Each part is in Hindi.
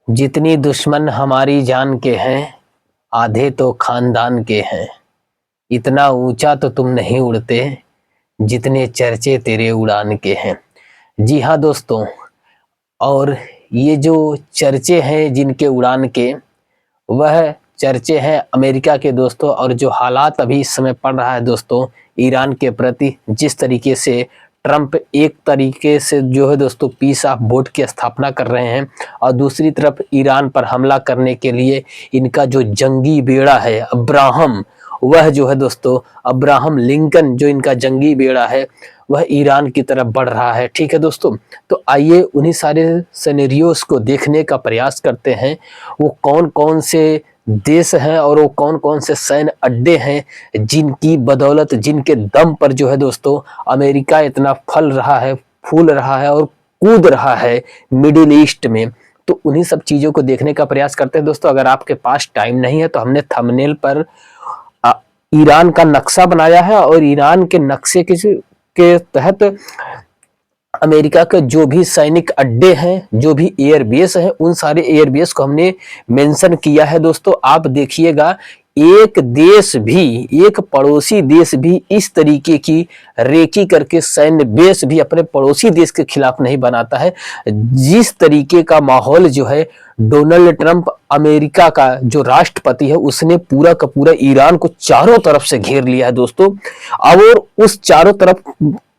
जितनी दुश्मन हमारी जान के हैं, आधे तो खानदान के हैं। इतना ऊंचा तो तुम नहीं उड़ते, जितने चर्चे तेरे उड़ान के हैं। जी हाँ दोस्तों, और ये जो चर्चे हैं जिनके उड़ान के, वह चर्चे हैं अमेरिका के दोस्तों। और जो हालात अभी इस समय पड़ रहा है दोस्तों ईरान के प्रति, जिस तरीके से ट्रंप एक तरीके से जो है दोस्तों पीस ऑफ बोर्ड की स्थापना कर रहे हैं, और दूसरी तरफ ईरान पर हमला करने के लिए इनका जो जंगी बेड़ा है अब्राहम, वह जो है दोस्तों अब्राहम लिंकन, जो इनका जंगी बेड़ा है वह ईरान की तरफ बढ़ रहा है। ठीक है दोस्तों, तो आइए उन्हीं सारे सिनेरियोस को देखने का प्रयास करते हैं। वो कौन कौन से देश हैं और वो कौन कौन से सैन्य अड्डे हैं जिनकी बदौलत, जिनके दम पर जो है दोस्तों अमेरिका इतना फल रहा है, फूल रहा है और कूद रहा है मिडिल ईस्ट में। तो उन्हीं सब चीजों को देखने का प्रयास करते हैं दोस्तों। अगर आपके पास टाइम नहीं है तो हमने थंबनेल पर ईरान का नक्शा बनाया है, और ईरान के नक्शे के तहत अमेरिका के जो भी सैनिक अड्डे हैं, जो भी एयरबेस हैं, उन सारे एयरबेस को हमने मेंशन किया है दोस्तों। आप देखिएगा, एक देश भी, एक पड़ोसी देश भी इस तरीके की रेकी करके सैन्य बेस भी अपने पड़ोसी देश के खिलाफ नहीं बनाता है। जिस तरीके का माहौल जो है, डोनाल्ड ट्रंप अमेरिका का जो राष्ट्रपति है, उसने पूरा का पूरा ईरान को चारों तरफ से घेर लिया है दोस्तों। और उस चारों तरफ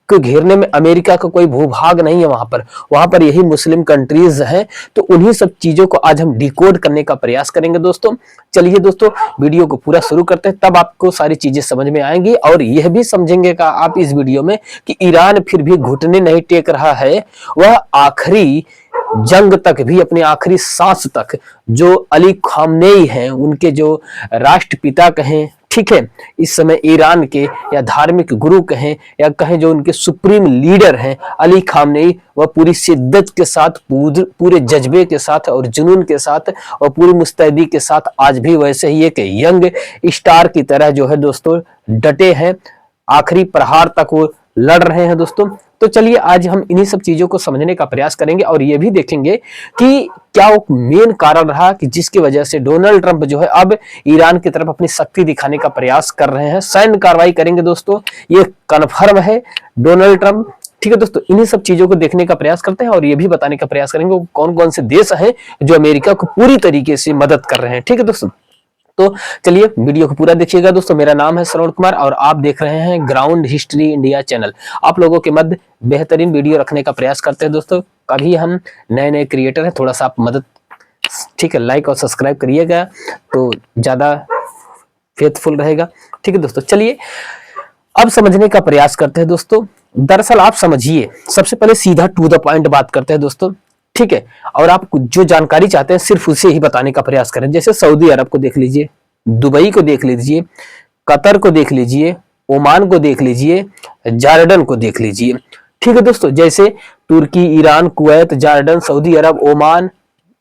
को घेरने में अमेरिका का कोई भूभाग नहीं है। वहां पर यही मुस्लिम कंट्रीज हैं। तो उन्हीं सब चीजों को आज हम डिकोड करने का प्रयास करेंगे दोस्तों। चलिए दोस्तों, वीडियो को पूरा शुरू करते हैं, तब आपको सारी चीजें समझ में आएंगी। और यह भी समझेंगे का आप इस वीडियो में कि ईरान फिर भी घुटने नहीं टेक रहा है। वह आखिरी जंग तक भी, अपने आखिरी सांस तक, जो अली खामनेई हैं, उनके जो राष्ट्रपिता कहें, ठीक है, इस समय ईरान के, या धार्मिक गुरु कहें, या कहें जो उनके सुप्रीम लीडर हैं अली खामनेई, वह पूरी शिद्दत के साथ, पूरे जज्बे के साथ और जुनून के साथ और पूरी मुस्तैदी के साथ आज भी वैसे ही एक यंग स्टार की तरह जो है दोस्तों डटे हैं। आखिरी प्रहार तक वो लड़ रहे हैं दोस्तों। तो चलिए आज हम इन्हीं सब चीजों को समझने का प्रयास करेंगे, और ये भी देखेंगे कि क्या वो मेन कारण रहा कि जिसकी वजह से डोनाल्ड ट्रंप जो है अब ईरान की तरफ अपनी शक्ति दिखाने का प्रयास कर रहे हैं। सैन्य कार्रवाई करेंगे दोस्तों, ये कन्फर्म है डोनाल्ड ट्रंप। ठीक है दोस्तों, इन्हीं सब चीजों को देखने का प्रयास करते हैं, और ये भी बताने का प्रयास करेंगे वो कौन कौन से देश हैं जो अमेरिका को पूरी तरीके से मदद कर रहे हैं। ठीक है दोस्तों, तो चलिए वीडियो को पूरा देखिएगा दोस्तों। मेरा नाम है श्रवण कुमार और आप देख रहे हैं ग्राउंड हिस्ट्री इंडिया चैनल। आप लोगों के मध्य बेहतरीन वीडियो रखने का प्रयास करते हैं दोस्तों। कभी हम नए नए क्रिएटर हैं, थोड़ा सा आप मदद, ठीक है, लाइक और सब्सक्राइब करिएगा तो ज्यादा फेथफुल रहेगा। ठीक है दोस्तों, चलिए अब समझने का प्रयास करते हैं दोस्तों। दरअसल आप समझिए, सबसे पहले सीधा टू द पॉइंट बात करते हैं दोस्तों, ठीक है, और आप जो जानकारी चाहते हैं सिर्फ उसे ही बताने का प्रयास करें। जैसे सऊदी अरब को देख लीजिए, दुबई को देख लीजिए, कतर को देख लीजिए, ओमान को देख लीजिए, जॉर्डन को देख लीजिए। ठीक है दोस्तों, जैसे तुर्की, ईरान, कुवैत, जॉर्डन, सऊदी अरब, ओमान,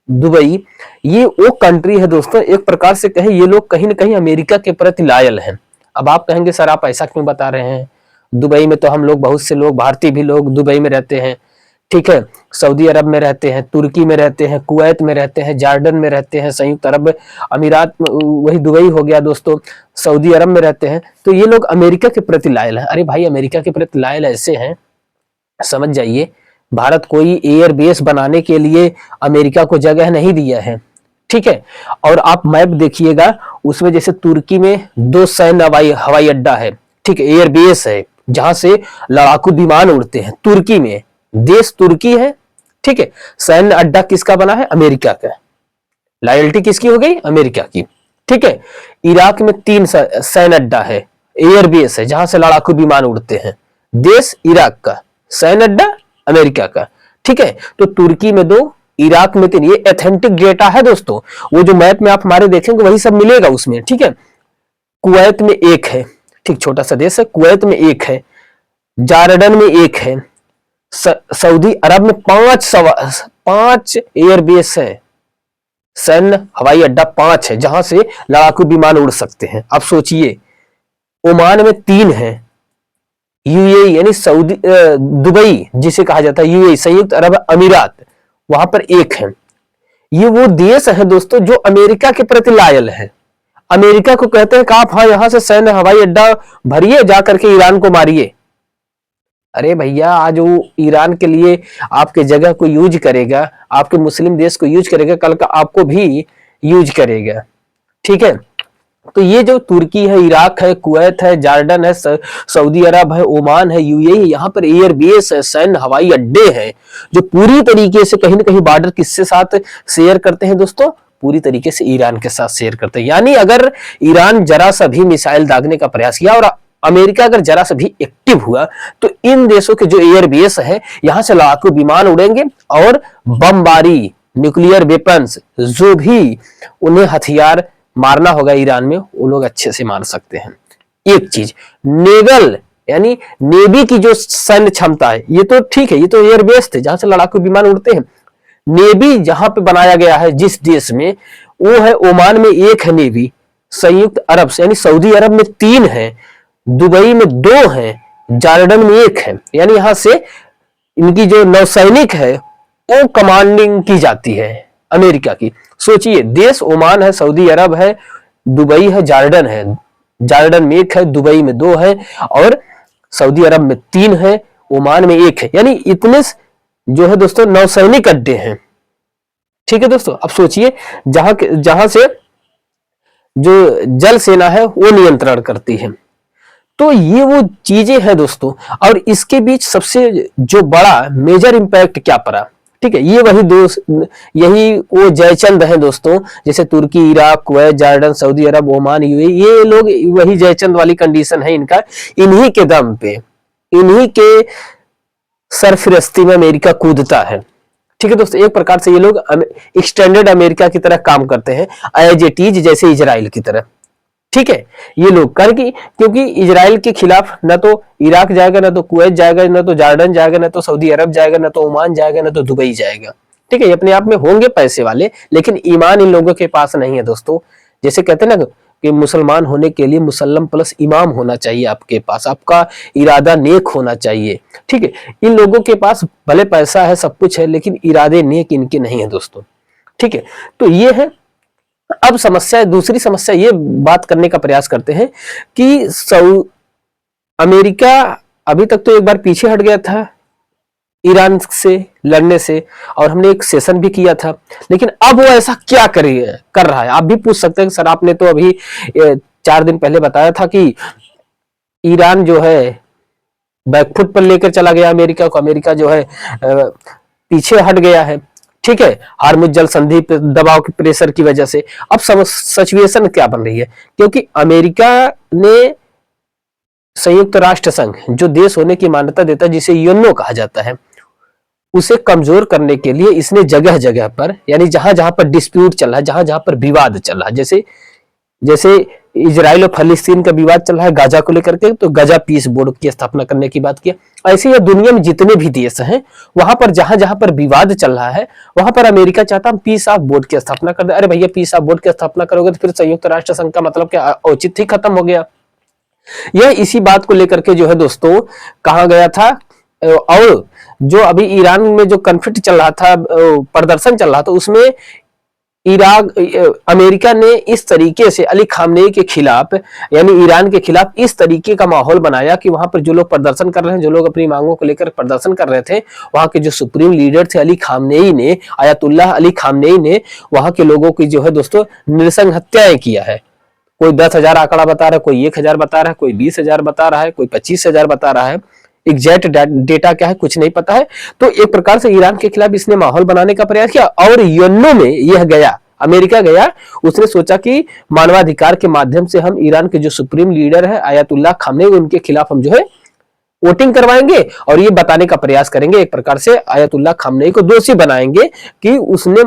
दुबई, ये वो कंट्री है दोस्तों, एक प्रकार से कहें ये लोग कहीं ना कहीं अमेरिका के प्रति लायल हैं। अब आप कहेंगे सर आप ऐसा क्यों बता रहे हैं, दुबई में तो हम लोग, बहुत से लोग, भारतीय भी लोग दुबई में रहते हैं, ठीक है, सऊदी अरब में रहते हैं, तुर्की में रहते हैं, कुवैत में रहते हैं, जॉर्डन में रहते हैं, संयुक्त अरब अमीरात, वही दुबई हो गया दोस्तों, सऊदी अरब में रहते हैं। तो ये लोग अमेरिका के प्रति लायल हैं। अरे भाई, अमेरिका के प्रति लायल ऐसे हैं, समझ जाइए, भारत कोई एयर बेस बनाने के लिए अमेरिका को जगह नहीं दिया है। ठीक है, और आप मैप देखिएगा, उसमें जैसे तुर्की में 2 सैन्य हवाई अड्डा है, ठीक है, एयर बेस है जहां से लड़ाकू विमान उड़ते हैं। तुर्की में, देश तुर्की है, ठीक है, सैन्य अड्डा किसका बना है, अमेरिका का। लॉयल्टी किसकी हो गई, अमेरिका की। ठीक है, इराक में 3 सैन्य अड्डा है, एयरबेस है जहां से लड़ाकू विमान उड़ते हैं। देश इराक का, सैन्य अड्डा अमेरिका का। ठीक है, तो तुर्की में 2, इराक में 3। ये एथेंटिक डेटा है दोस्तों, वो जो मैप में आप हमारे देखेंगे वही सब मिलेगा उसमें। ठीक है, कुवैत में 1 है, ठीक, छोटा सा देश है, कुवैत में 1 है, जॉर्डन में 1 है, सऊदी अरब में 5 एयरबेस है, सैन्य हवाई अड्डा 5 है जहां से लड़ाकू विमान उड़ सकते हैं। अब सोचिए, ओमान में 3 है, यूएई यानी सऊदी दुबई जिसे कहा जाता है यूएई, संयुक्त अरब अमीरात, वहां पर 1 है। ये वो देश है दोस्तों जो अमेरिका के प्रति लॉयल है। अमेरिका को कहते हैं कि आप हाँ यहां से सैन्य हवाई अड्डा भरिए, जाकर के ईरान को मारिए। अरे भैया, आज वो ईरान के लिए आपके जगह को यूज करेगा, आपके मुस्लिम देश को यूज करेगा, कल का आपको भी यूज करेगा। ठीक है, तो ये जो तुर्की है, इराक है, कुवैत है, जॉर्डन है, सऊदी अरब है, ओमान है, यूएई, यहाँ पर एयरबेस है, सैन्य हवाई अड्डे हैं, जो पूरी तरीके से कहीं ना कहीं बॉर्डर किसके साथ शेयर करते हैं दोस्तों? पूरी तरीके से ईरान के साथ शेयर करते हैं। यानी अगर ईरान जरा सा भी मिसाइल दागने का प्रयास किया और अमेरिका अगर जरा सा भी एक्टिव हुआ, तो इन देशों के जो एयरबेस है, यहां से लाखों विमान उड़ेंगे और बमबारी, न्यूक्लियर वेपन्स, जो भी उन्हें हथियार मारना होगा ईरान में, वो लोग अच्छे से मार सकते हैं। एक चीज, नेवल यानी नेवी की जो सैन्य क्षमता है, ये तो ठीक है, ये तो एयरबेस थे जहां से लड़ाकू विमान उड़ते हैं। नेवी जहां पे बनाया गया है जिस देश में, वो है ओमान में 1 है नेवी, संयुक्त अरब यानी सऊदी अरब में 3 है, दुबई में 2 है, जॉर्डन में 1 है। यानी यहां से इनकी जो नौसैनिक है वो कमांडिंग की जाती है अमेरिका की। सोचिए, देश ओमान है, सऊदी अरब है, दुबई है, जॉर्डन है। जॉर्डन में 1 है, दुबई में 2 है और सऊदी अरब में 3 है, ओमान में 1 है। यानी इतने जो है दोस्तों नौसैनिक अड्डे हैं। ठीक है दोस्तों, अब सोचिए जहां से जो जल सेना है वो नियंत्रण करती है। तो ये वो चीजें हैं दोस्तों, और इसके बीच सबसे जो बड़ा मेजर इंपैक्ट क्या पड़ा? ठीक है, ये वही दोस्त, यही वो जयचंद है दोस्तों, जैसे तुर्की, इराक, कुवैत, जॉर्डन, सऊदी अरब, ओमान, यूएई, ये लोग वही जयचंद वाली कंडीशन है इनका। इन्हीं के दम पे, इन्हीं के सरफिरस्ती में अमेरिका कूदता है। ठीक है दोस्तों, एक प्रकार से ये लोग एक्सटेंडेड अमेरिका की तरह काम करते हैं, एज इट इज, जैसे इजराइल की तरह। ठीक है, ये लोग करके, क्योंकि इजराइल के खिलाफ ना तो इराक जाएगा, ना तो कुवैत जाएगा, ना तो जॉर्डन जाएगा, ना तो सऊदी अरब जाएगा, ना तो ओमान जाएगा, ना तो दुबई जाएगा। ठीक है, ये अपने आप में होंगे पैसे वाले, लेकिन ईमान इन लोगों के पास नहीं है दोस्तों। जैसे कहते हैं ना कि मुसलमान होने के लिए मुसल्लम प्लस इमाम होना चाहिए आपके पास, आपका इरादा नेक होना चाहिए। ठीक है, इन लोगों के पास भले पैसा है, सब कुछ है, लेकिन इरादे नेक इनके नहीं है दोस्तों। ठीक है, तो ये है। अब समस्या, दूसरी समस्या, ये बात करने का प्रयास करते हैं कि अमेरिका अभी तक तो एक बार पीछे हट गया था ईरान से लड़ने से, और हमने एक सेशन भी किया था, लेकिन अब वो ऐसा क्या कर रहा है? आप भी पूछ सकते हैं सर, आपने तो अभी 4 दिन पहले बताया था कि ईरान जो है बैकफुट पर लेकर चला गया अमेरिका को, अमेरिका जो है पीछे हट गया है। ठीक है, हार्मुज जल संधि पे दबाव के प्रेशर की वजह से। अब सिचुएशन क्या बन रही है? क्योंकि अमेरिका ने संयुक्त राष्ट्र संघ, जो देश होने की मान्यता देता है, जिसे यूएनओ कहा जाता है, उसे कमजोर करने के लिए इसने जगह जगह पर, यानी जहां जहां पर डिस्प्यूट चल रहा है, जहां जहां पर विवाद चल रहा है, जैसे इजराइल और फलस्तीन का विवाद चल रहा है गाजा को लेकर के, तो गाजा पीस बोर्ड की स्थापना करने की बात किया। ऐसे ही दुनिया में जितने भी देश हैं, वहां पर जहां जहां पर विवाद चल रहा है, वहां पर अमेरिका चाहता है पीस ऑफ बोर्ड की स्थापना कर दे। अरे भैया, पीस ऑफ बोर्ड की स्थापना करोगे तो फिर संयुक्त राष्ट्र संघ का मतलब क्या? औचित्य ही खत्म हो गया। यह इसी बात को लेकर के जो है दोस्तों कहा गया था। और जो अभी ईरान में जो कॉन्फ्लिक्ट चल रहा था, प्रदर्शन चल रहा था, उसमें अमेरिका ने इस तरीके से अली खामनेई के खिलाफ, यानी ईरान के खिलाफ, इस तरीके का माहौल बनाया कि वहां पर जो लोग प्रदर्शन कर रहे हैं, जो लोग अपनी मांगों को लेकर प्रदर्शन कर रहे थे, वहां के जो सुप्रीम लीडर थे अली खामनेई ने, आयतुल्लाह अली खामनेई ने, वहां के लोगों की जो है दोस्तों नृशंस हत्याएं किया है। कोई 10,000 आंकड़ा बता रहा है, कोई 1,000 बता रहा है, कोई 20,000 बता रहा है, कोई 25,000 बता रहा है। एग्जैक्ट डेटा क्या है कुछ नहीं पता है। तो एक प्रकार से ईरान के खिलाफ इसने माहौल बनाने का प्रयास किया, और यूएनओ में यह गया, अमेरिका गया, उसने सोचा कि मानवाधिकार के माध्यम से हम ईरान के जो सुप्रीम लीडर है आयतुल्लाह खामनेई, उनके खिलाफ हम जो है वोटिंग करवाएंगे और ये बताने का प्रयास करेंगे, एक प्रकार से आयतुल्लाह खामनेई को दोषी बनाएंगे कि उसने,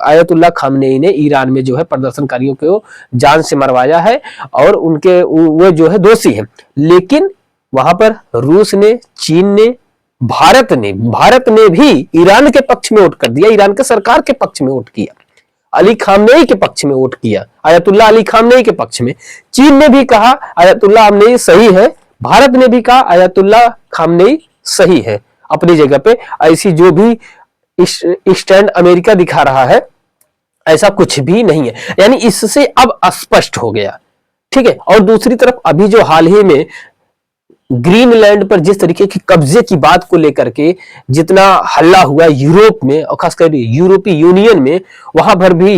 आयतुल्लाह खामनेई ने ईरान में जो है प्रदर्शनकारियों को जान से मरवाया है और उनके वो जो है दोषी है। लेकिन वहां पर रूस ने, चीन ने, भारत ने भी ईरान के पक्ष में वोट कर दिया, ईरान के सरकार के पक्ष में वोट किया, अली खामनेई के पक्ष में वोट किया, आयतुल्लाह अली खामनेई के पक्ष में। चीन ने भी कहा आयतुल्लाह खामनेई सही है, भारत ने भी कहा आयतुल्लाह खामनेई सही है अपनी जगह पे। ऐसी जो भी स्टैंड अमेरिका दिखा रहा है, ऐसा कुछ भी नहीं है। यानी इससे अब स्पष्ट हो गया, ठीक है। और दूसरी तरफ अभी जो हाल ही में ग्रीनलैंड पर जिस तरीके की कब्जे की बात को लेकर के जितना हल्ला हुआ यूरोप में और खासकर यूरोपीय यूनियन में, वहां पर भी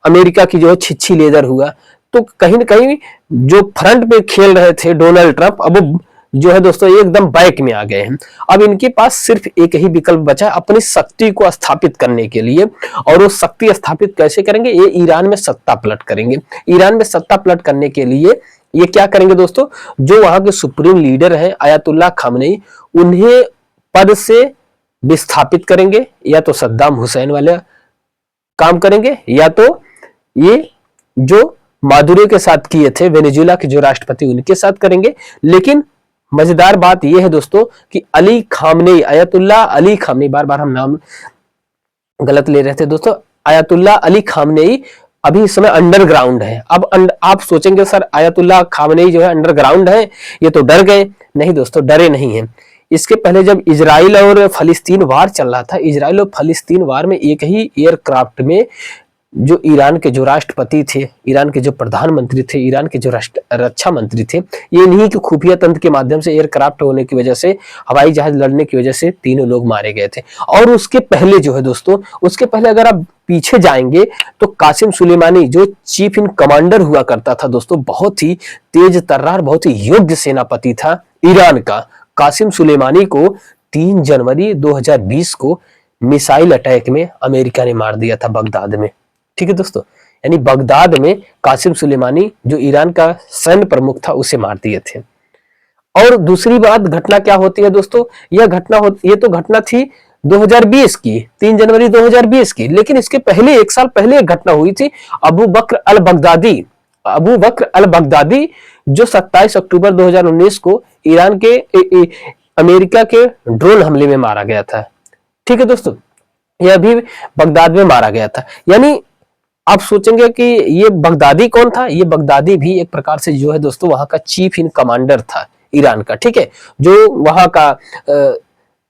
अमेरिका की जो है छिछी लेदर हुआ। तो कहीं ना कहीं जो फ्रंट पे खेल रहे थे डोनाल्ड ट्रंप, अब जो है दोस्तों एकदम बैक में आ गए हैं। अब इनके पास सिर्फ एक ही विकल्प बचा है अपनी शक्ति को स्थापित करने के लिए। और वो शक्ति स्थापित कैसे करेंगे? ये ईरान में सत्ता पलट करेंगे। ईरान में सत्ता पलट करने के लिए ये क्या करेंगे दोस्तों? जो वहां के सुप्रीम लीडर हैं अयातुल्लाह खामनेई, उन्हें पद से विस्थापित करेंगे, या तो सद्दाम हुसैन वाले काम करेंगे, या तो ये जो मादुरो के साथ किए थे वेनेजुएला के जो राष्ट्रपति, उनके साथ करेंगे। लेकिन मजेदार बात यह है दोस्तों कि Ali Khamenei, Ayatollah Ali Khamenei, बार बार हम नाम गलत ले रहे थे दोस्तों, अयातुल्लाह अली खामनेई अभी इस समय अंडरग्राउंड है। अब आप सोचेंगे सर अयातुल्लाह खामनेई जो है अंडरग्राउंड है, ये तो डर गए। नहीं दोस्तों, डरे नहीं हैं। इसके पहले जब इजराइल और फलस्तीन वार चल रहा था, इजराइल और फलस्तीन वार में एक ही एयरक्राफ्ट में जो ईरान के जो राष्ट्रपति थे, ईरान के जो प्रधानमंत्री थे, ईरान के जो रक्षा मंत्री थे, ये इन्हीं के खुफिया तंत्र के माध्यम से एयरक्राफ्ट होने की वजह से, हवाई जहाज लड़ने की वजह से तीनों लोग मारे गए थे। और उसके पहले जो है दोस्तों, उसके पहले अगर आप पीछे जाएंगे तो कासिम सुलेमानी जो चीफ इन कमांडर हुआ करता था दोस्तों, बहुत ही तेज तर्रार, बहुत ही योग्य सेनापति था ईरान का। कासिम सुलेमानी को 3 जनवरी 2020 को मिसाइल अटैक में अमेरिका ने मार दिया था बगदाद में, ठीक है दोस्तों। यानी बगदाद में कासिम सुलेमानी जो ईरान का सैन्य प्रमुख था, उसे मार दिए थे। और दूसरी बात, घटना क्या होती है दोस्तों? ये तो घटना थी 2020 की, 3 जनवरी 2020 की। लेकिन इसके पहले, एक साल पहले एक घटना हुई थी। अबू बकर अल बगदादी जो 27 अक्टूबर 2019 को ईरान के अमेरिका के ड्रोन हमले में मारा गया था, ठीक है दोस्तों। यह भी बगदाद में मारा गया था। यानी आप सोचेंगे कि ये बगदादी कौन था? ये बगदादी भी एक प्रकार से जो है दोस्तों वहां का चीफ इन कमांडर था ईरान का, ठीक है। जो वहां का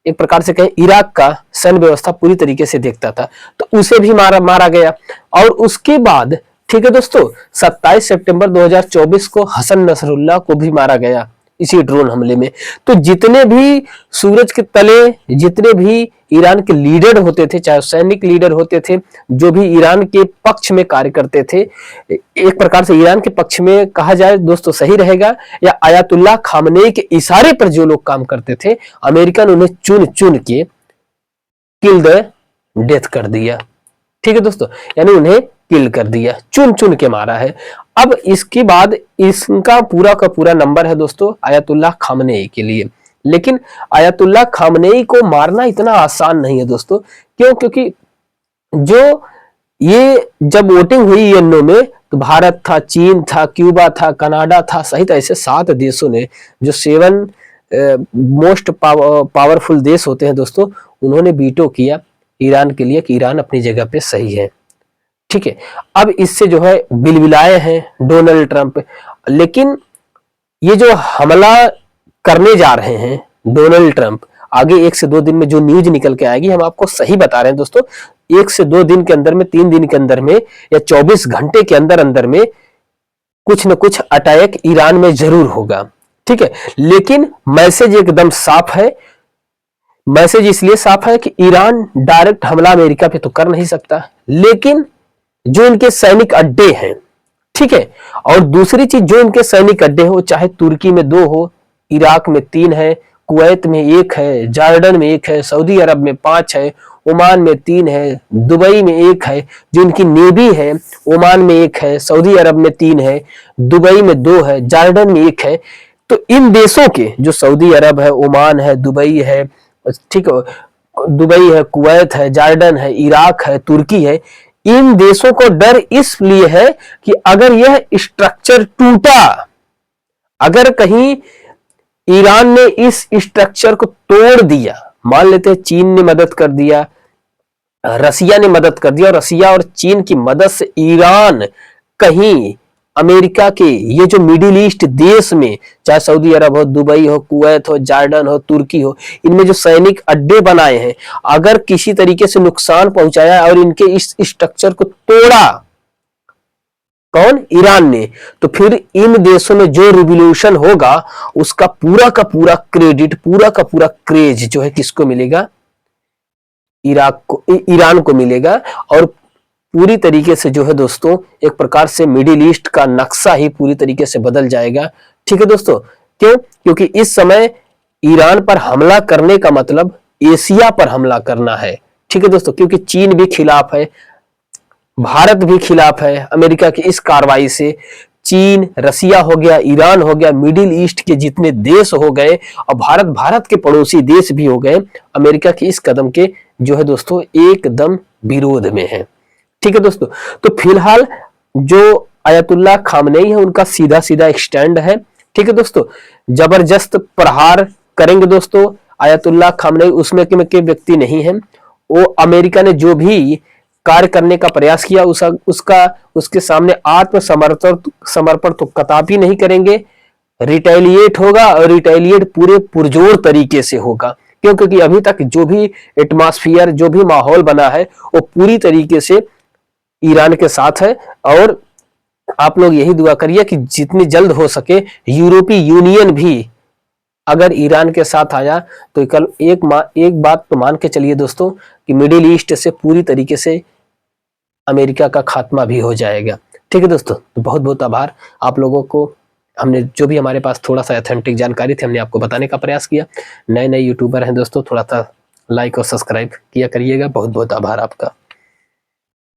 एक प्रकार से कहें इराक का सैन्य व्यवस्था पूरी तरीके से देखता था, तो उसे भी मारा गया। और उसके बाद, ठीक है दोस्तों, 27 सितंबर 2024 को हसन नसरुल्लाह को भी मारा गया इसी ड्रोन हमले में। तो जितने भी सूरज के तले जितने भी ईरान के लीडर होते थे, चाहे सैनिक लीडर होते थे, जो भी ईरान के पक्ष में कार्य करते थे, एक प्रकार से ईरान के पक्ष में कहा जाए दोस्तों सही रहेगा, या अयातुल्लाह खामनेई के इशारे पर जो लोग काम करते थे, अमेरिका ने उन्हें चुन चुन के किल द डेथ कर दिया, ठीक है दोस्तों। यानी उन्हें किल कर दिया, चुन चुन के मारा है। अब इसके बाद इसका पूरा का पूरा नंबर है दोस्तों अयातुल्लाह खामनेई के लिए। लेकिन अयातुल्लाह खामनेई को मारना इतना आसान नहीं है दोस्तों। क्यों? क्योंकि जो ये जब वोटिंग हुई यूएनओ में, तो भारत था, चीन था, क्यूबा था, कनाडा था, सहित ऐसे 7 देशों ने, जो 7 मोस्ट पावरफुल देश होते हैं दोस्तों, उन्होंने वीटो किया ईरान के लिए कि ईरान अपनी जगह पे सही है, ठीक है। अब इससे जो है बिलबिलाए हैं डोनाल्ड ट्रंप। लेकिन ये जो हमला करने जा रहे हैं डोनाल्ड ट्रंप, आगे 1 से 2 दिन में जो न्यूज निकल के आएगी, हम आपको सही बता रहे हैं दोस्तों, 1 से 2 दिन के अंदर में, 3 दिन के अंदर में, या 24 घंटे के अंदर अंदर में कुछ न कुछ अटैक ईरान में जरूर होगा, ठीक है। लेकिन मैसेज एकदम साफ है। मैसेज इसलिए साफ है कि ईरान डायरेक्ट हमला अमेरिका पे तो कर नहीं सकता, लेकिन जो इनके सैनिक अड्डे हैं, ठीक है। और दूसरी चीज, जो इनके सैनिक अड्डे हो, चाहे तुर्की में 2 हो, इराक में 3 है, कुवैत में 1 है, जॉर्डन में 1 है, सऊदी अरब में 5 है, ओमान में 3 है, दुबई में 1 है, जो इनकी नेवी है, ओमान में 1 है, सऊदी अरब में 3 है, दुबई में 2 है, जॉर्डन में 1 है। तो इन देशों के, जो सऊदी अरब है, ओमान है, दुबई है, ठीक है, दुबई है, कुवैत है, जॉर्डन है, इराक है, तुर्की है, इन देशों को डर इसलिए है कि अगर यह स्ट्रक्चर टूटा, अगर कहीं ईरान ने इस स्ट्रक्चर को तोड़ दिया, मान लेते हैं चीन ने मदद कर दिया, रसिया ने मदद कर दिया, और रसिया और चीन की मदद से ईरान कहीं अमेरिका के ये जो मिडिल ईस्ट देश में, चाहे सऊदी अरब हो, दुबई हो, कुवैत हो, जॉर्डन हो, तुर्की हो, इनमें जो सैनिक अड्डे बनाए हैं, अगर किसी तरीके से नुकसान पहुंचाया और इनके इस स्ट्रक्चर को तोड़ा कौन, ईरान ने, तो फिर इन देशों में जो रिवॉल्यूशन होगा उसका पूरा का पूरा क्रेडिट, पूरा का पूरा क्रेज जो है किसको मिलेगा, ईरान को मिलेगा। और पूरी तरीके से जो है दोस्तों एक प्रकार से मिडिल ईस्ट का नक्शा ही पूरी तरीके से बदल जाएगा। ठीक है दोस्तों, क्यों? क्योंकि इस समय ईरान पर हमला करने का मतलब एशिया पर हमला करना है। ठीक है दोस्तों, क्योंकि चीन भी खिलाफ है, भारत भी खिलाफ है अमेरिका की इस कार्रवाई से। चीन, रसिया हो गया, ईरान हो गया, मिडिल ईस्ट के जितने देश हो गए और भारत के पड़ोसी देश भी हो गए, अमेरिका के इस कदम के जो है दोस्तों एकदम विरोध में है। ठीक है दोस्तों, तो फिलहाल जो आयतुल्लाह खामनेई है उनका सीधा सीधा एक स्टैंड है। ठीक है दोस्तों, जबरदस्त प्रहार करेंगे दोस्तों आयतुल्लाह खामनेई, उसमें के व्यक्ति नहीं है वो। अमेरिका ने जो भी कार्य करने का प्रयास किया उसके सामने समर्पण तो कदापि नहीं करेंगे। रिटेलिएट होगा और रिटेलिएट पूरे पुरजोर तरीके से होगा, क्योंकि अभी तक जो भी एटमॉस्फेयर, जो भी माहौल बना है वो पूरी तरीके से ईरान के साथ है। और आप लोग यही दुआ करिए कि जितनी जल्द हो सके यूरोपीय यूनियन भी अगर ईरान के साथ आया तो कल एक बात तो मान के चलिए दोस्तों कि मिडिल ईस्ट से पूरी तरीके से अमेरिका का खात्मा भी हो जाएगा। ठीक है दोस्तों, तो बहुत बहुत आभार आप लोगों को। हमने जो भी हमारे पास थोड़ा सा ऑथेंटिक जानकारी थी हमने आपको बताने का प्रयास किया। नए यूट्यूबर हैं दोस्तों, थोड़ा सा लाइक और सब्सक्राइब किया करिएगा। बहुत बहुत आभार आपका।